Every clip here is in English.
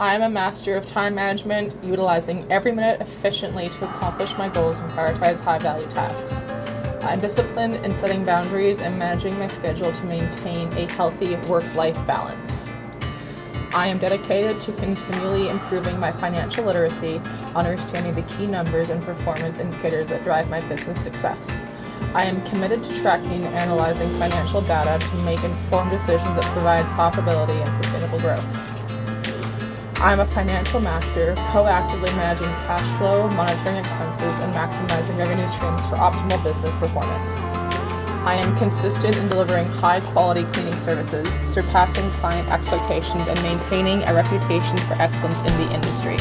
I am a master of time management, utilizing every minute efficiently to accomplish my goals and prioritize high-value tasks. I'm disciplined in setting boundaries and managing my schedule to maintain a healthy work-life balance. I am dedicated to continually improving my financial literacy, understanding the key numbers and performance indicators that drive my business success. I am committed to tracking and analyzing financial data to make informed decisions that provide profitability and sustainable growth. I am a financial master, proactively managing cash flow, monitoring expenses, and maximizing revenue streams for optimal business performance. I am consistent in delivering high-quality cleaning services, surpassing client expectations, and maintaining a reputation for excellence in the industry.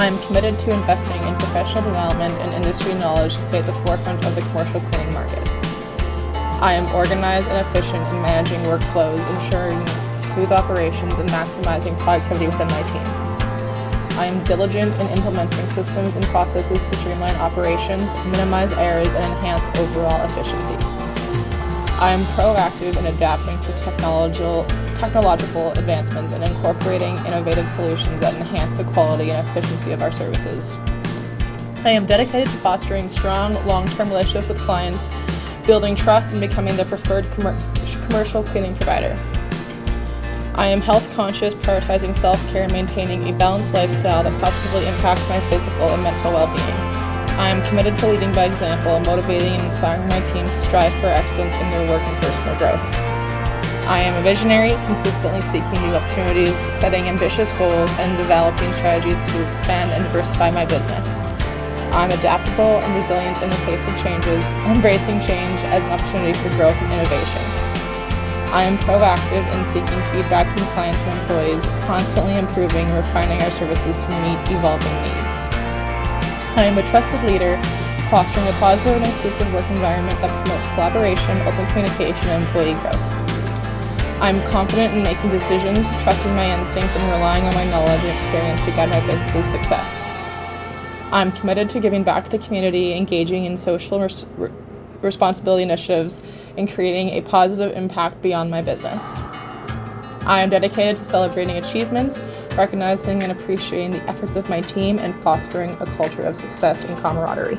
I am committed to investing in professional development and industry knowledge to stay at the forefront of the commercial cleaning market. I am organized and efficient in managing workflows, ensuring smooth operations and maximizing productivity within my team. I am diligent in implementing systems and processes to streamline operations, minimize errors, and enhance overall efficiency. I am proactive in adapting to technological advancements and incorporating innovative solutions that enhance the quality and efficiency of our services. I am dedicated to fostering strong, long-term relationships with clients, building trust, and becoming the preferred commercial cleaning provider. I am health conscious, prioritizing self-care and maintaining a balanced lifestyle that positively impacts my physical and mental well-being. I am committed to leading by example, motivating and inspiring my team to strive for excellence in their work and personal growth. I am a visionary, consistently seeking new opportunities, setting ambitious goals, and developing strategies to expand and diversify my business. I'm adaptable and resilient in the face of changes, embracing change as an opportunity for growth and innovation. I am proactive in seeking feedback from clients and employees, constantly improving and refining our services to meet evolving needs. I am a trusted leader, fostering a positive and inclusive work environment that promotes collaboration, open communication, and employee growth. I am confident in making decisions, trusting my instincts, and relying on my knowledge and experience to guide my business's success. I am committed to giving back to the community, engaging in social responsibility initiatives, and creating a positive impact beyond my business. I am dedicated to celebrating achievements, recognizing and appreciating the efforts of my team, and fostering a culture of success and camaraderie.